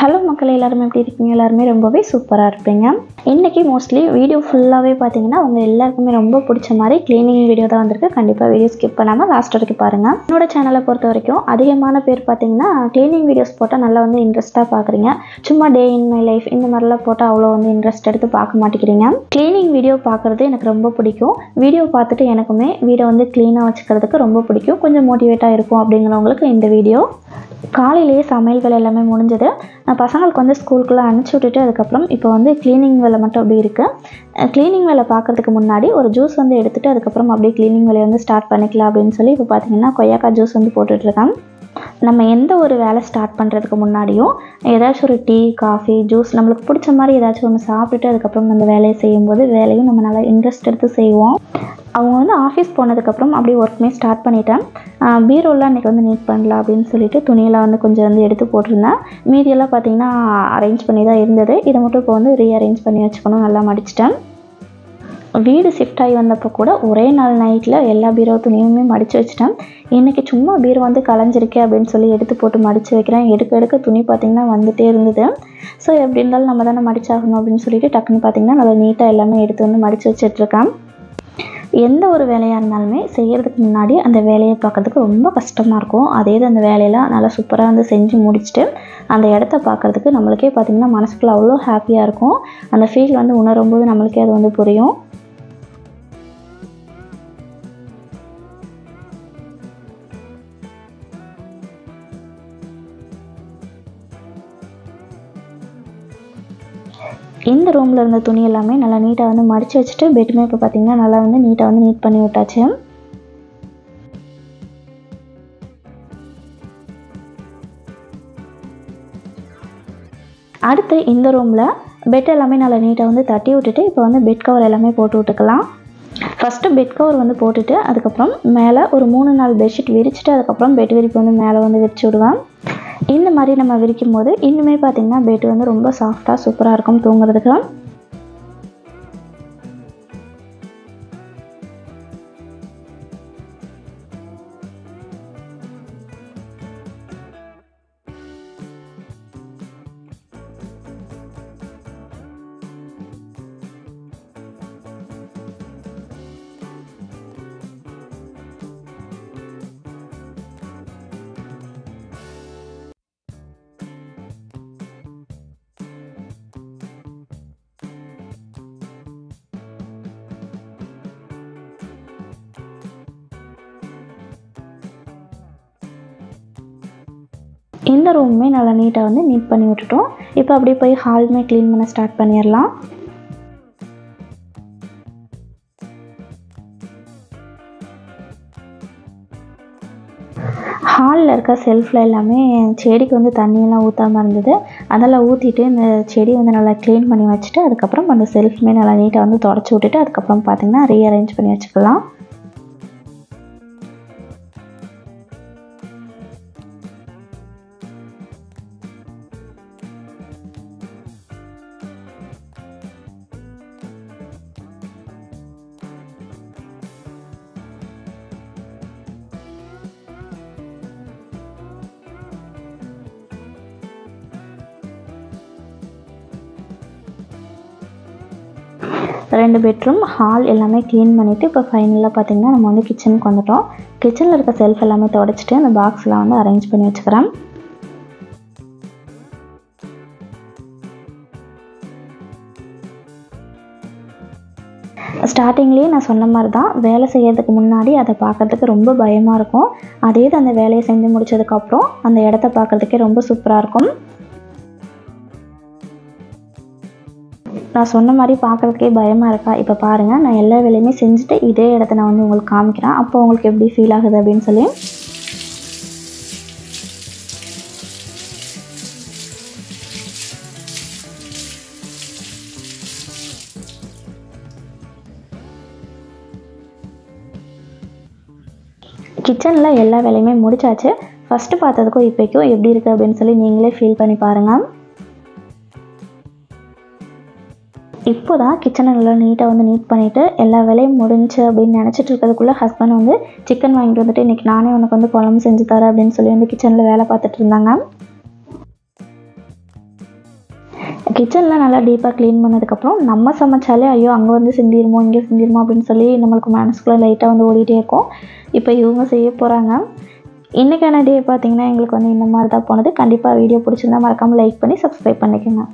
Hello மக்களே, எல்லாரும் எப்படி இருக்கீங்க? எல்லாருமே ரொம்பவே சூப்பராக இருப்பீங்க. இன்றைக்கி மோஸ்ட்லி வீடியோ ஃபுல்லாகவே பார்த்தீங்கன்னா உங்கள் எல்லாருக்குமே ரொம்ப பிடிச்ச மாதிரி க்ளீனிங் வீடியோ தான் வந்திருக்கு. கண்டிப்பாக வீடியோ ஸ்கிப் பண்ணாமல் லாஸ்ட் வரைக்கும் பாருங்கள். என்னோட சேனலை பொறுத்த வரைக்கும் அதிகமான பேர் பார்த்தீங்கன்னா க்ளீனிங் வீடியோஸ் போட்டால் நல்லா வந்து இன்ட்ரெஸ்ட்டாக பார்க்குறீங்க. சும்மா டே இன் மை லைஃப் இந்த மாதிரிலாம் போட்டால் அவ்வளோ வந்து இன்ட்ரெஸ்ட் எடுத்து பார்க்க மாட்டேங்கிறீங்க. க்ளீனிங் வீடியோ பார்க்குறது எனக்கு ரொம்ப பிடிக்கும். வீடியோ பார்த்துட்டு எனக்குமே வீடை வந்து க்ளீனாக வச்சுக்கிறதுக்கு ரொம்ப பிடிக்கும். கொஞ்சம் மோட்டிவேட்டாக இருக்கும் அப்படிங்கிறவங்களுக்கு இந்த வீடியோ. காலையிலேயே சமையல் வேலை எல்லாமே முடிஞ்சது. பசங்களுக்கு வந்து ஸ்கூலுக்குள்ளே அனுப்பிச்சி விட்டுட்டு அதுக்கப்புறம் இப்போ வந்து க்ளீனிங் வேலை மட்டும் அப்படி இருக்குது. க்ளீனிங் வேலை பார்க்குறதுக்கு முன்னாடி ஒரு ஜூஸ் வந்து எடுத்துகிட்டு அதுக்கப்புறம் அப்படியே க்ளீனிங் வேலையை வந்து ஸ்டார்ட் பண்ணிக்கலாம் அப்படின்னு சொல்லி இப்போ பார்த்திங்கன்னா கொய்யாக்காய் ஜூஸ் வந்து போட்டுட்ருக்கேன். நம்ம எந்த ஒரு வேலை ஸ்டார்ட் பண்ணுறதுக்கு முன்னாடியும் ஏதாச்சும் ஒரு டீ, காஃபி, ஜூஸ் நம்மளுக்கு பிடிச்ச மாதிரி ஏதாச்சும் ஒன்று சாப்பிட்டுட்டு அதுக்கப்புறம் அந்த வேலையை செய்யும்போது வேலையும் நம்ம நல்லா இன்ட்ரெஸ்ட் எடுத்து செய்வோம். அவங்க வந்து ஆஃபீஸ் போனதுக்கப்புறம் அப்படியே ஒர்க்குமே ஸ்டார்ட் பண்ணிட்டேன். பீரோலாம் இன்றைக்கி வந்து நீட் பண்ணலாம் அப்படின்னு சொல்லிட்டு துணியெல்லாம் வந்து கொஞ்சம் வந்து எடுத்து போட்டிருந்தேன். மீதியெல்லாம் பார்த்திங்கன்னா அரேஞ்ச் பண்ணி தான் இருந்தது. இதை மட்டும் இப்போ வந்து ரீஅரேஞ்ச் பண்ணி வச்சுக்கணும். நல்லா மடிச்சிட்டேன். வீடு ஷிஃப்ட் ஆகி வந்தப்போ கூட ஒரே நாள் நைட்டில் எல்லா பீரோ துணியுமே மடித்து வச்சுட்டேன். இன்றைக்கி சும்மா பீரோ வந்து கலைஞ்சிருக்கே அப்படின்னு சொல்லி எடுத்து போட்டு மடித்து வைக்கிறேன். எடுக்க துணி பார்த்திங்கன்னா வந்துகிட்டே இருந்தது. ஸோ எப்படி இருந்தாலும் நம்ம தானே மடிச்சாகணும் அப்படின்னு சொல்லிட்டு டக்குன்னு பார்த்திங்கன்னா நல்லா நீட்டாக எல்லாமே எடுத்து வந்து மடித்து வச்சிட்ருக்கேன். எந்த ஒரு வேலையாக இருந்தாலுமே செய்கிறதுக்கு முன்னாடி அந்த வேலையை பார்க்குறதுக்கு ரொம்ப கஷ்டமாக இருக்கும். அதே இது அந்த வேலையெல்லாம் நல்லா சூப்பராக வந்து செஞ்சு முடிச்சுட்டு அந்த இடத்த பார்க்குறதுக்கு நம்மளுக்கே பார்த்திங்கன்னா மனசுக்குள்ள அவ்வளோ ஹாப்பியாக இருக்கும். அந்த ஃபீல் வந்து உணரும்போது நம்மளுக்கே அது வந்து புரியும். இந்த ரூமில் இருந்த துணி எல்லாமே நல்லா நீட்டாக வந்து மடித்து வச்சுட்டு பெட்டுமே இப்போ பார்த்திங்கன்னா நல்லா வந்து நீட்டாக வந்து நீட் பண்ணி விட்டாச்சு. அடுத்து இந்த ரூமில் பெட் எல்லாமே நல்லா நீட்டாக வந்து தட்டி விட்டுட்டு இப்போ வந்து பெட் கவர் எல்லாமே போட்டு விட்டுக்கலாம். ஃபஸ்ட்டு பெட் கவர் வந்து போட்டுட்டு அதுக்கப்புறம் மேலே ஒரு 3-4 பெட்ஷீட் விரிச்சிட்டு அதுக்கப்புறம் பெட் விரிப்பு வந்து மேலே வந்து விரிச்சு விடுவேன். இந்த மாதிரி நம்ம விரிக்கும் போது இன்னுமே பார்த்திங்கன்னா பெட் வந்து ரொம்ப சாஃப்டாக சூப்பராக இருக்கும் தூங்குறதுக்கு. இந்த ரூமுமே நல்லா நீட்டாக வந்து நீட் பண்ணி விட்டுட்டோம். இப்போ அப்படியே போய் ஹாலுமே க்ளீன் பண்ண ஸ்டார்ட் பண்ணிடலாம். ஹாலில் இருக்க செல்ஃபில் எல்லாமே செடிக்கு வந்து தண்ணியெல்லாம் ஊற்றாமல் இருந்தது. அதெல்லாம் ஊற்றிட்டு இந்த செடி வந்து நல்லா க்ளீன் பண்ணி வச்சுட்டு அதுக்கப்புறம் அந்த செல்ஃப்மே நல்லா நீட்டாக வந்து தொடச்சி விட்டுட்டு அதுக்கப்புறம் பார்த்திங்கன்னா ரீஅரேஞ்ச் பண்ணி வச்சுக்கலாம். ரெண்டு பெட்ரூம், ஹால் எல்லாமே க்ளீன் பண்ணிவிட்டு இப்போ ஃபைனலாக பார்த்திங்கன்னா நம்ம வந்து கிச்சனுக்கு வந்துட்டோம். கிச்சனில் இருக்க செல்ஃப் எல்லாமே துடைச்சிட்டு அந்த பாக்ஸ்லாம் வந்து அரேஞ்ச் பண்ணி வச்சுக்கிறேன். ஸ்டார்டிங்லேயே நான் சொன்ன மாதிரி தான் வேலை செய்கிறதுக்கு முன்னாடி அதை பார்க்குறதுக்கு ரொம்ப பயமாக இருக்கும். அதே இது அந்த வேலையை செஞ்சு முடித்ததுக்கப்புறம் அந்த இடத்த பார்க்குறதுக்கே ரொம்ப சூப்பராக இருக்கும். நான் சொன்ன மாதிரி பார்க்குறதுக்கே பயமாக இருக்கா? இப்போ பாருங்கள், நான் எல்லா வேலையுமே செஞ்சுட்டு இதே இடத்த நான் வந்து உங்களுக்கு காமிக்கிறேன். அப்போ உங்களுக்கு எப்படி ஃபீல் ஆகுது அப்படின்னு சொல்லி. கிச்சனில் எல்லா வேலையுமே முடிச்சாச்சு. ஃபஸ்ட்டு பார்த்ததுக்கும் இப்போக்கும் எப்படி இருக்குது அப்படின்னு சொல்லி நீங்களே ஃபீல் பண்ணி பாருங்கள். இப்போ தான் கிச்சனை நல்லா நீட்டாக வந்து நீட் பண்ணிவிட்டு எல்லா வேலையும் முடிஞ்சு அப்படின்னு நினச்சிட்டு இருக்கிறதுக்குள்ளே ஹஸ்பண்ட் வந்து சிக்கன் வாங்கிட்டு வந்துட்டு இன்றைக்கி நானே உனக்கு வந்து குழம்பு செஞ்சு தரேன் அப்படின்னு சொல்லி வந்து கிச்சனில் வேலை பார்த்துட்டு இருந்தாங்க. கிச்சனில் நல்லா டீப்பாக க்ளீன் பண்ணதுக்கப்புறம் நம்ம சமைச்சாலே ஐயோ அங்கே வந்து சிந்திருமோ இங்கே சிந்திருமோ அப்படின்னு சொல்லி நம்மளுக்கு மனசுக்குள்ளே லைட்டாக வந்து ஓடிட்டே இருக்கும். இப்போ இவங்க செய்ய போகிறாங்க. இன்றைக்கான டே பார்த்திங்கன்னா எங்களுக்கு வந்து இந்த மாதிரி தான் போனது. கண்டிப்பாக வீடியோ பிடிச்சிருந்தா மறக்காமல் லைக் பண்ணி சப்ஸ்கிரைப் பண்ணிக்கோங்க.